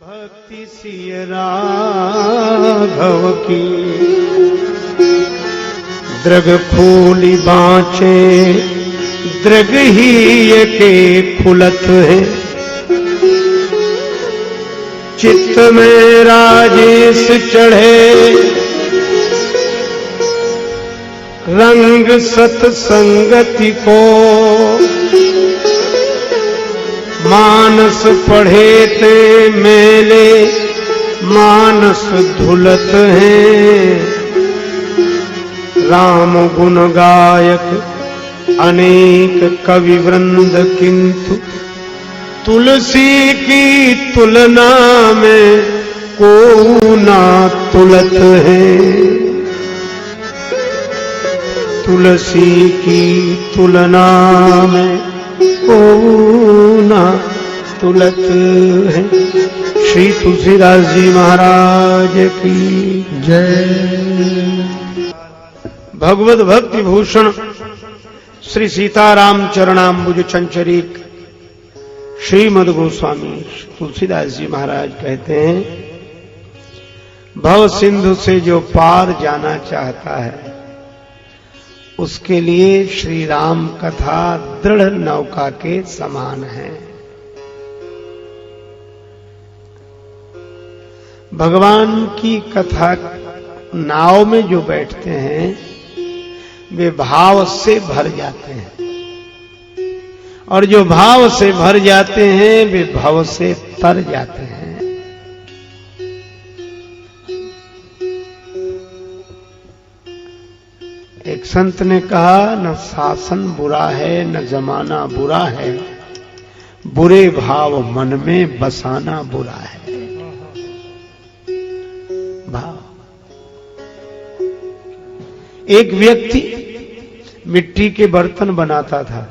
भक्ति सिय राघव की दृग फूली बाँचे दृग ही के फुलत है। चित्त में राजेश चढ़े रंग सत्संगति को, मानस पढ़े ते मेले मानस धुलत हैं। राम गुण गायक अनेक कवि वृंद किंतु तुलसी की तुलना में को ना तुलत है। तुलसी की तुलना में को ना तुलत है। श्री तुलसीदास जी महाराज की जय। भगवत भक्ति भूषण श्री सीताराम चरणाम्बुज चंचरीक श्रीमद गोस्वामी तुलसीदास जी महाराज कहते हैं, भव सिंधु से जो पार जाना चाहता है उसके लिए श्री राम कथा दृढ़ नौका के समान है। भगवान की कथा नाव में जो बैठते हैं वे भाव से भर जाते हैं, और जो भाव से भर जाते हैं वे भव से तर जाते हैं। एक संत ने कहा, न शासन बुरा है न जमाना बुरा है, बुरे भाव मन में बसाना बुरा है। भाव। एक व्यक्ति मिट्टी के बर्तन बनाता था।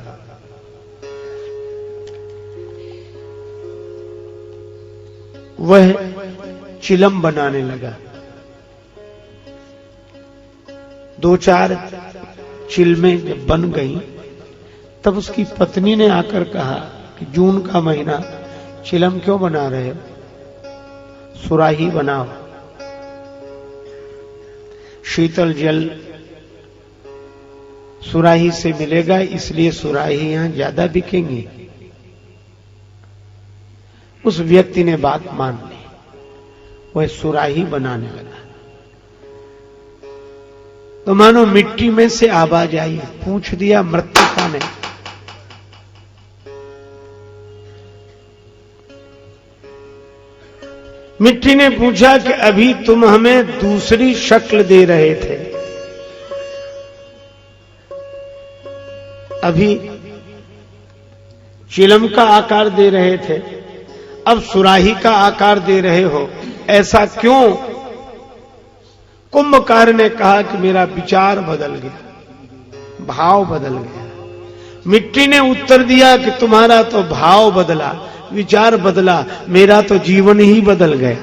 वह चिलम बनाने लगा। दो चार चिलमें जब बन गई तब उसकी पत्नी ने आकर कहा कि जून का महीना चिलम क्यों बना रहे हो, सुराही बनाओ। शीतल जल सुराही से मिलेगा, इसलिए सुराही यहां ज्यादा बिकेंगी। उस व्यक्ति ने बात मान ली, वह सुराही बनाने लगा। तो मानो मिट्टी में से आवाज आई, पूछ दिया मृत्तिका ने, मिट्टी ने पूछा कि अभी तुम हमें दूसरी शक्ल दे रहे थे, अभी चिलम का आकार दे रहे थे, अब सुराही का आकार दे रहे हो, ऐसा क्यों? कुंभकार ने कहा कि मेरा विचार बदल गया, भाव बदल गया। मिट्टी ने उत्तर दिया कि तुम्हारा तो भाव बदला, विचार बदला, मेरा तो जीवन ही बदल गया।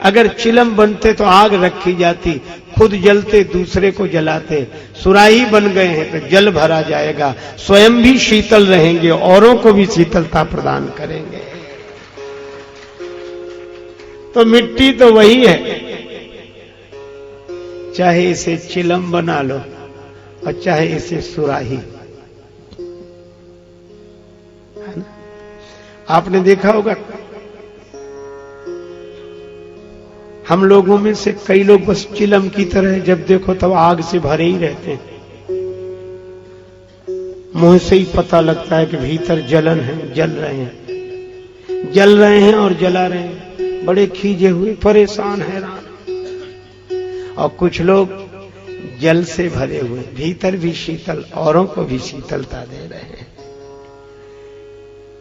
अगर चिलम बनते तो आग रखी जाती, खुद जलते दूसरे को जलाते। सुराही बन गए हैं तो जल भरा जाएगा, स्वयं भी शीतल रहेंगे, औरों को भी शीतलता प्रदान करेंगे। तो मिट्टी तो वही है, चाहे इसे चिलम बना लो और चाहे इसे सुराही, है ना? आपने देखा होगा हम लोगों में से कई लोग बस चिलम की तरह जब देखो तब आग से भरे ही रहते हैं। मुंह से ही पता लगता है कि भीतर जलन है, जल रहे हैं और जला रहे हैं, बड़े खींचे हुए, परेशान, हैरान। और कुछ लोग जल से भरे हुए, भीतर भी शीतल, औरों को भी शीतलता दे रहे हैं।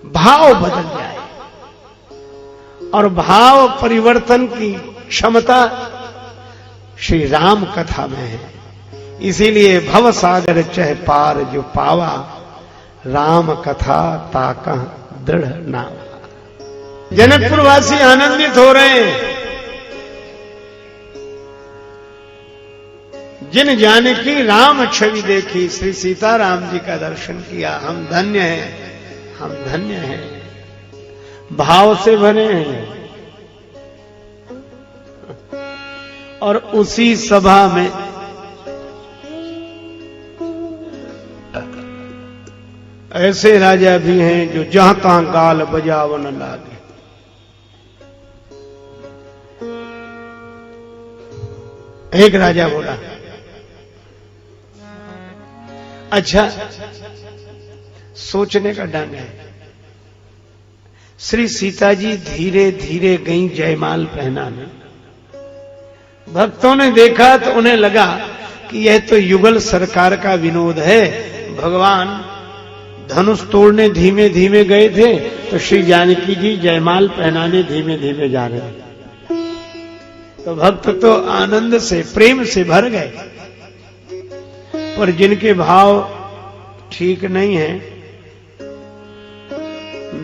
भाव बदल जाए, और भाव परिवर्तन की क्षमता श्री राम कथा में है। इसीलिए भव सागर चह पार जो पावा, राम कथा ताका दृढ़ नावा। जनकपुर वासी आनंदित हो रहे हैं। जिन जानकी राम छवि देखी, श्री सीताराम जी का दर्शन किया, हम धन्य हैं, हम धन्य हैं। भाव से भरे हैं। और उसी सभा में ऐसे राजा भी हैं जो जहां तहां गाल बजावन लागे। एक राजा बोला, अच्छा सोचने का ढंग है। श्री सीता जी धीरे धीरे गई जयमाल पहनाने। भक्तों ने देखा तो उन्हें लगा कि यह तो युगल सरकार का विनोद है। भगवान धनुष तोड़ने धीमे धीमे गए थे तो श्री जानकी जी जयमाल पहनाने धीमे धीमे जा रहे हैं। तो भक्त तो आनंद से प्रेम से भर गए। पर जिनके भाव ठीक नहीं है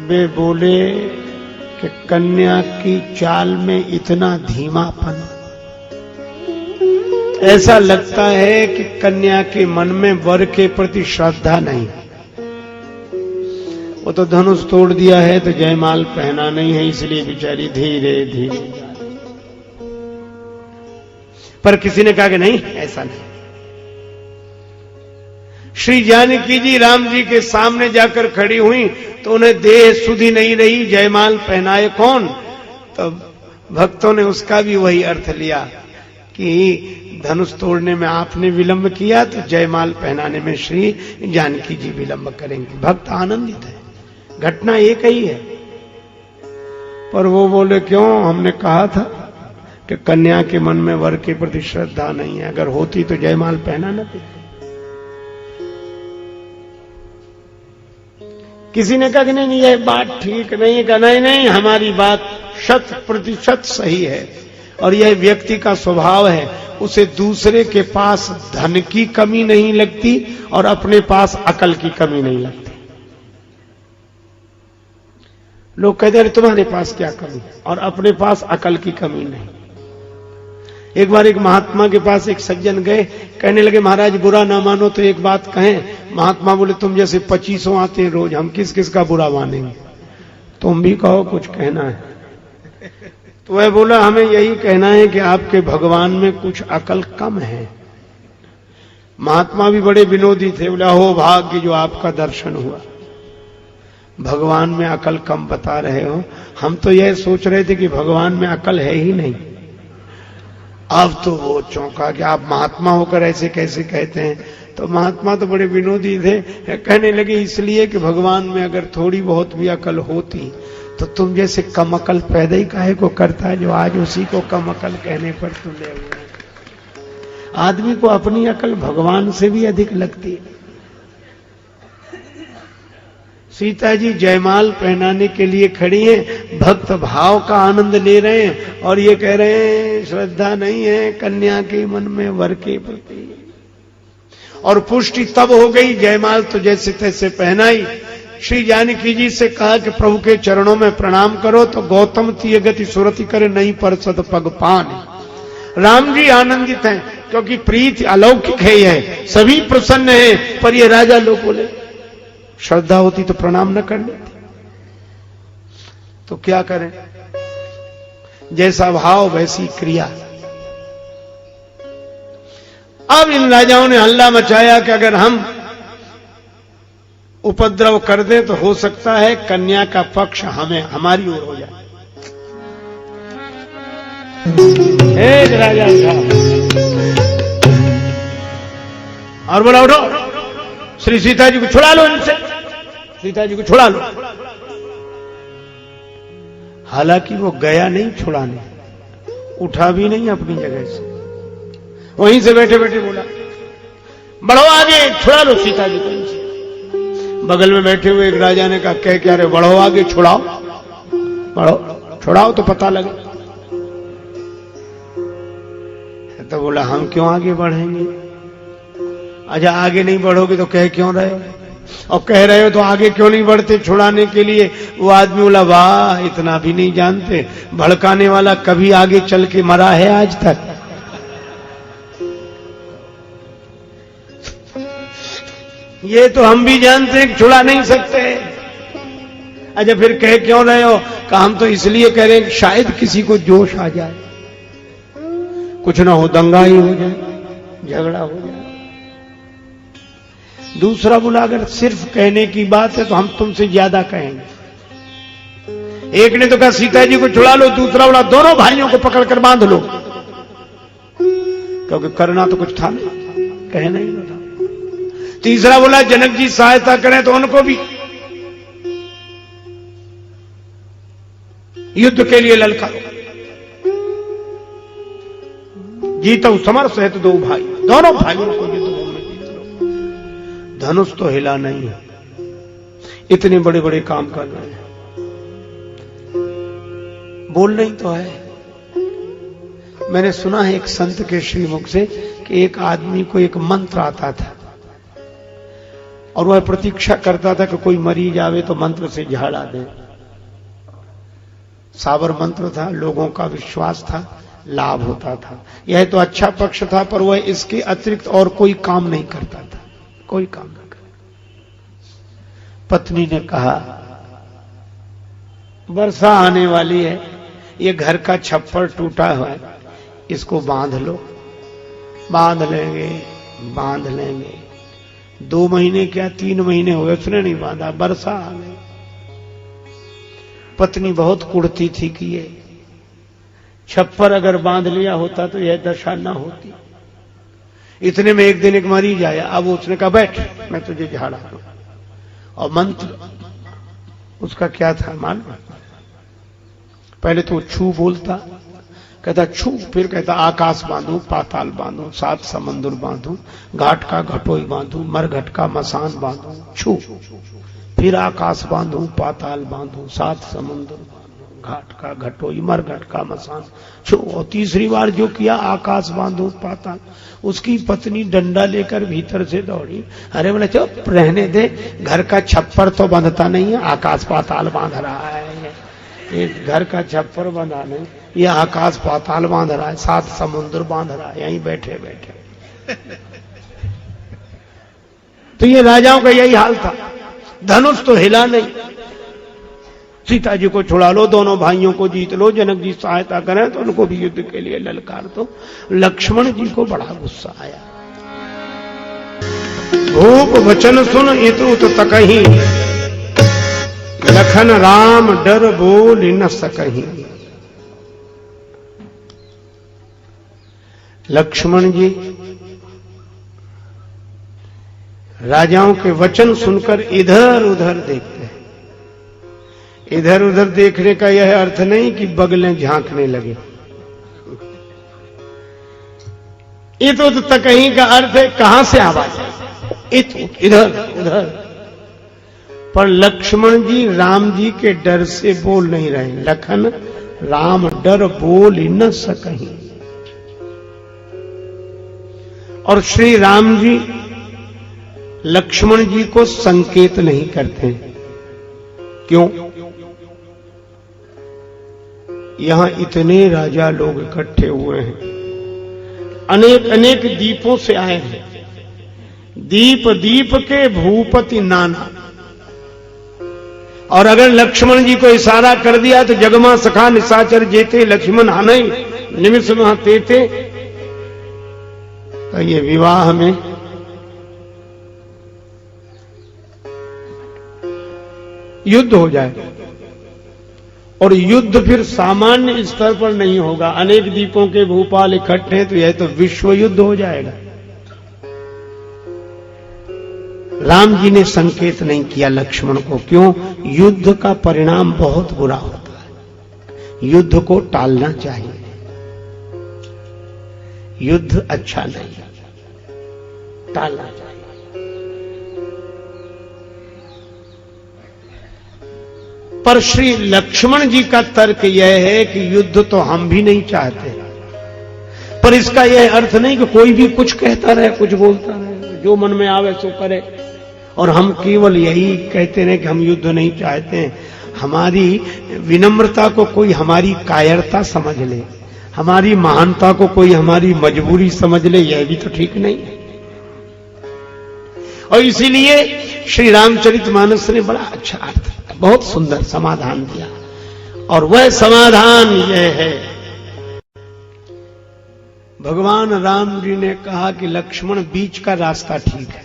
वे बोले कि कन्या की चाल में इतना धीमापन, ऐसा लगता है कि कन्या के मन में वर के प्रति श्रद्धा नहीं। वो तो धनुष तोड़ दिया है तो जयमाल पहना नहीं है, इसलिए बेचारी धीरे धीरे। पर किसी ने कहा कि नहीं, ऐसा नहीं। श्री जानकी जी राम जी के सामने जाकर खड़ी हुई तो उन्हें देह सुधि नहीं रही, जयमाल पहनाए कौन। तो भक्तों ने उसका भी वही अर्थ लिया कि धनुष तोड़ने में आपने विलंब किया तो जयमाल पहनाने में श्री जानकी जी विलंब करेंगे। भक्त आनंदित है, घटना एक ही है। पर वो बोले क्यों, हमने कहा था कि कन्या के मन में वर के प्रति श्रद्धा नहीं है, अगर होती तो जयमाल पहना न देते। किसी ने कहा कि नहीं यह बात ठीक नहीं है। कहा नहीं, हमारी बात 100% सही है। और यह व्यक्ति का स्वभाव है, उसे दूसरे के पास धन की कमी नहीं लगती और अपने पास अकल की कमी नहीं लगती। लोग कहते हैं तुम्हारे पास क्या कमी, और अपने पास अकल की कमी नहीं। एक बार एक महात्मा के पास एक सज्जन गए, कहने लगे महाराज बुरा ना मानो तो एक बात कहें। महात्मा बोले तुम जैसे 25 आते हैं रोज, हम किस किस का बुरा मानेंगे, तुम भी कहो कुछ कहना है। तो वह बोला हमें यही कहना है कि आपके भगवान में कुछ अकल कम है। महात्मा भी बड़े विनोदी थे, बोला हो भाग्य जो आपका दर्शन हुआ, भगवान में अकल कम बता रहे हो। हम तो यह सोच रहे थे कि भगवान में अकल है ही नहीं। अब तो वो चौंका कि आप महात्मा होकर ऐसे कैसे कहते हैं। तो महात्मा तो बड़े विनोदी थे, कहने लगे इसलिए कि भगवान में अगर थोड़ी बहुत भी अकल होती तो तुम जैसे कम अकल पैदा ही काहे को करता है, जो आज उसी को कम अकल कहने पर तुले हुए। आदमी को अपनी अकल भगवान से भी अधिक लगती है। सीता जी जयमाल पहनाने के लिए खड़ी हैं, भक्त भाव का आनंद ले रहे हैं और ये कह रहे हैं श्रद्धा नहीं है कन्या के मन में वर के प्रति। और पुष्टि तब हो गई, जयमाल तो जैसे तैसे पहनाई। श्री जानकी जी से कहा कि प्रभु के चरणों में प्रणाम करो तो गौतम तीय गति सुरति करे नहीं परसद पग पान। राम जी आनंदित हैं क्योंकि प्रीति अलौकिक है, यह सभी प्रसन्न हैं। पर ये राजा लोग बोले श्रद्धा होती तो प्रणाम न कर लेते, तो क्या करें, जैसा भाव वैसी क्रिया। अब इन राजाओं ने हल्ला मचाया कि अगर हम उपद्रव कर दें तो हो सकता है कन्या का पक्ष हमें हमारी ओर हो जाए। एक राजा था और बोला उठो, श्री सीता जी को छुड़ा लो, इनसे सीता जी को छुड़ा लो। हालांकि वो गया नहीं छुड़ाने, उठा भी नहीं अपनी जगह से, वहीं से बैठे बैठे बोला बढ़ो आगे, छुड़ा लो सीता जी को इनसे। बगल में बैठे हुए एक राजा ने कहा कह क्या रे, बढ़ो आगे, छुड़ाओ, बढ़ो छुड़ाओ तो पता लगे। तो बोला हम क्यों आगे बढ़ेंगे, अच्छा आगे नहीं बढ़ोगे तो कह क्यों रहे हो, और कह रहे हो तो आगे क्यों नहीं बढ़ते छुड़ाने के लिए। वो आदमी बोला वाह इतना भी नहीं जानते, भड़काने वाला कभी आगे चल के मरा है आज तक। ये तो हम भी जानते हैं कि छुड़ा नहीं सकते, अच्छा फिर कह क्यों रहे हो? कि हम तो इसलिए कह रहे हैं कि शायद किसी को जोश आ जाए, कुछ ना हो दंगा ही हो जाए, झगड़ा हो जाए। दूसरा बोला अगर सिर्फ कहने की बात है तो हम तुमसे ज्यादा कहेंगे। एक ने तो कहा सीता जी को छुड़ा लो, दूसरा बोला दोनों भाइयों को पकड़कर बांध लो, क्योंकि करना तो कुछ था नहीं, कहना ही नहीं था। तीसरा बोला जनक जी सहायता करें तो उनको भी युद्ध के लिए ललकारो। जीतो समर सहित दो भाई, दोनों भाइयों को युद्ध में जीत लो। धनुष तो हिला नहीं है, इतने बड़े बड़े काम कर रहे हैं, बोल नहीं तो है। मैंने सुना है एक संत के श्रीमुख से कि एक आदमी को एक मंत्र आता था और वह प्रतीक्षा करता था कि कोई मरीज आवे तो मंत्र से झाड़ा दे। साबर मंत्र था, लोगों का विश्वास था, लाभ होता था। यह तो अच्छा पक्ष था, पर वह इसके अतिरिक्त और कोई काम नहीं करता था, कोई काम नहीं करता। पत्नी ने कहा वर्षा आने वाली है, ये घर का छप्पर टूटा हुआ है, इसको बांध लो। बांध लेंगे 2 महीने क्या 3 महीने हो गए उसने नहीं बांधा, वर्षा आ गई। पत्नी बहुत कुड़ती थी कि ये छप्पर अगर बांध लिया होता तो यह दशा ना होती। इतने में एक दिन एक मरीज आया, अब उसने कहा बैठ मैं तुझे झाड़ा दूं। और मंत्र उसका क्या था मालूम? पहले तो छू बोलता, कहता छू, फिर कहता आकाश बांधू, पाताल बांधू, 7 समुद्र बांधू, घाट का घटोई बांधू, मरघट का मसान बांधू, छू। फिर आकाश बांधू, पाताल बांधू, 7 समुद्र बांधू, घाट का घटोई, मरघट का मसान, छू। और तीसरी बार जो किया आकाश बांधू पाताल, उसकी पत्नी डंडा लेकर भीतर से दौड़ी। अरे बोले चुप रहने दे, घर का छप्पर तो बंधता नहीं है, आकाश पाताल बांध रहा है। एक घर का छप्पर बंधा नहीं, ये आकाश पाताल बांध रहा है, 7 समुद्र बांध रहा है, यहीं बैठे बैठे। तो ये राजाओं का यही हाल था, धनुष तो हिला नहीं। सीता जी को छुड़ा लो, दोनों भाइयों को जीत लो, जनक जी सहायता करें तो उनको भी युद्ध के लिए ललकार दो। लक्ष्मण जी को बड़ा गुस्सा आया। भूप वचन सुन इतु तकही, लखन राम डर बोल न सकही। लक्ष्मण जी राजाओं के वचन सुनकर इधर उधर देखते हैं। इधर उधर देखने का यह अर्थ नहीं कि बगलें झांकने लगे। इतो तकही का अर्थ है कहां से आवाज है, इधर उधर। पर लक्ष्मण जी राम जी के डर से बोल नहीं रहे। लखन राम डर बोल न सकही। और श्री राम जी लक्ष्मण जी को संकेत नहीं करते। क्यों? यहां इतने राजा लोग इकट्ठे हुए हैं, अनेक अनेक दीपों से आए हैं। दीप दीप के भूपति नाना। और अगर लक्ष्मण जी को इशारा कर दिया तो जगमा सखा निशाचर जेते, लक्ष्मण हानई निमिष महा तेते। तो ये विवाह में युद्ध हो जाए। और युद्ध फिर सामान्य स्तर पर नहीं होगा, अनेक दीपों के भूपाल इकट्ठे हैं तो यह तो विश्व युद्ध हो जाएगा। राम जी ने संकेत नहीं किया लक्ष्मण को। क्यों? युद्ध का परिणाम बहुत बुरा होता है, युद्ध को टालना चाहिए। युद्ध अच्छा नहीं, टालना चाहिए। पर श्री लक्ष्मण जी का तर्क यह है कि युद्ध तो हम भी नहीं चाहते, पर इसका यह अर्थ नहीं कि कोई भी कुछ कहता रहे, कुछ बोलता रहे, जो मन में आवे सो करे। और हम केवल यही कहते रहे कि हम युद्ध नहीं चाहते हैं। हमारी विनम्रता को कोई हमारी कायरता समझ ले, हमारी महानता को कोई हमारी मजबूरी समझ ले, यह भी तो ठीक नहीं है। और इसीलिए श्री रामचरितमानस ने बड़ा अच्छा अर्थ बहुत सुंदर समाधान दिया। और वह समाधान यह है, भगवान राम जी ने कहा कि लक्ष्मण बीच का रास्ता ठीक है,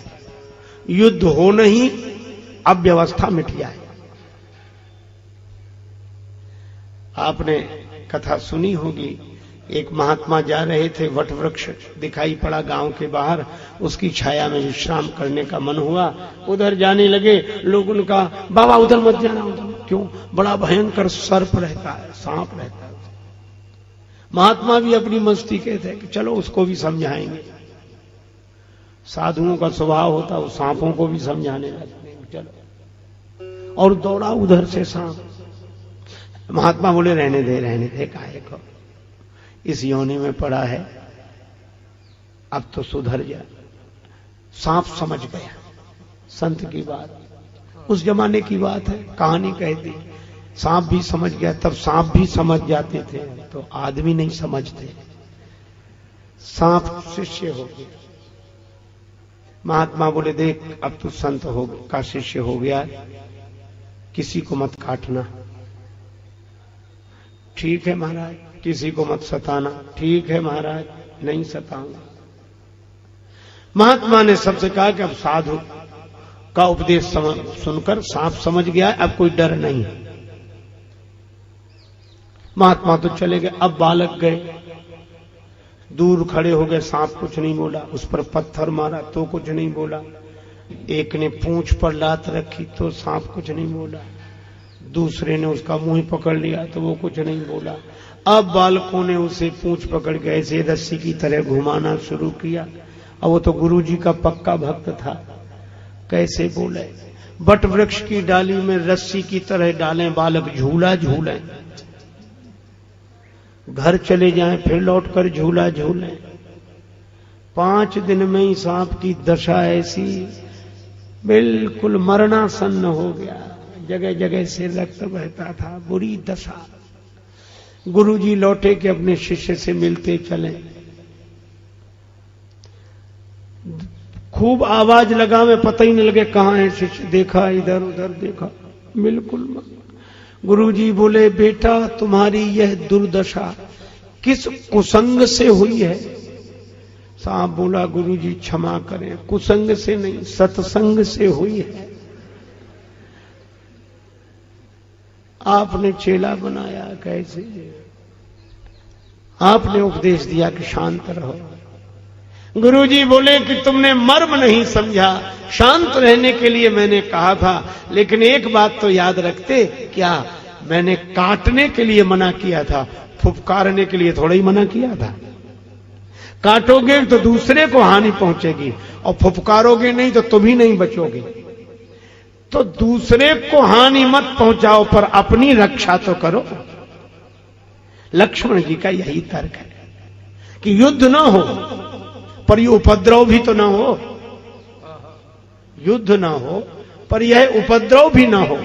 युद्ध हो नहीं, अब व्यवस्था मिट जाए। आपने कथा सुनी होगी, एक महात्मा जा रहे थे, वट वृक्ष दिखाई पड़ा गांव के बाहर, उसकी छाया में विश्राम करने का मन हुआ, उधर जाने लगे। लोग उनका, बाबा उधर मत जाना, उधर क्यों, बड़ा भयंकर सर्प रहता है, सांप रहता है। महात्मा भी अपनी मस्ती के थे कि चलो उसको भी समझाएंगे। साधुओं का स्वभाव होता, वो सांपों को भी समझाने लगते, चलो, और दौड़ा उधर से सांप। महात्मा बोले रहने दे, काहे को, इस योनि में पड़ा है, अब तो सुधर जा। सांप समझ गया, संत की बात, उस जमाने की बात है, कहानी कहती। सांप भी समझ गया, तब सांप भी समझ जाते थे, तो आदमी नहीं समझते। सांप शिष्य हो गया। महात्मा बोले देख, अब तू संत हो का शिष्य हो गया, किसी को मत काटना। ठीक है महाराज। किसी को मत सताना। ठीक है महाराज, नहीं सताऊंगा। महात्मा ने सबसे कहा कि अब साधु का उपदेश सुनकर सांप समझ गया, अब कोई डर नहीं है। महात्मा तो चले गए। अब बालक गए, दूर खड़े हो गए, सांप कुछ नहीं बोला, उस पर पत्थर मारा तो कुछ नहीं बोला, एक ने पूंछ पर लात रखी तो सांप कुछ नहीं बोला, दूसरे ने उसका मुंह पकड़ लिया तो वो कुछ नहीं बोला। अब बालकों ने उसे पूंछ पकड़ के ऐसे रस्सी की तरह घुमाना शुरू किया। अब वो तो गुरुजी का पक्का भक्त था, कैसे बोले, बट वृक्ष की डाली में रस्सी की तरह डालें, बालक झूला झूलें, घर चले जाएं, फिर लौटकर झूला झूलें। 5 दिन में ही सांप की दशा ऐसी बिल्कुल मरणासन्न हो गया, जगह जगह से रक्त बहता था, बुरी दशा। गुरुजी लौटे कि अपने शिष्य से मिलते चले, खूब आवाज लगा, में पता ही नहीं लगे कहां है शिष्य। देखा इधर उधर देखा, बिल्कुल मत। गुरुजी बोले बेटा तुम्हारी यह दुर्दशा किस कुसंग से हुई है? सांप बोला गुरुजी क्षमा करें, कुसंग से नहीं सत्संग से हुई है। आपने चेला बनाया, कैसे? आपने उपदेश दिया कि शांत रहो। गुरुजी बोले कि तुमने मर्म नहीं समझा, शांत रहने के लिए मैंने कहा था, लेकिन एक बात तो याद रखते, क्या मैंने काटने के लिए मना किया था, फुफकारने के लिए थोड़ा ही मना किया था। काटोगे तो दूसरे को हानि पहुंचेगी, और फुफकारोगे नहीं तो तुम ही नहीं बचोगे। तो दूसरे को हानि मत पहुंचाओ, पर अपनी रक्षा तो करो। लक्ष्मण जी का यही तर्क है कि युद्ध ना हो, पर यह उपद्रव भी तो ना हो। युद्ध ना हो, पर यह उपद्रव भी ना हो।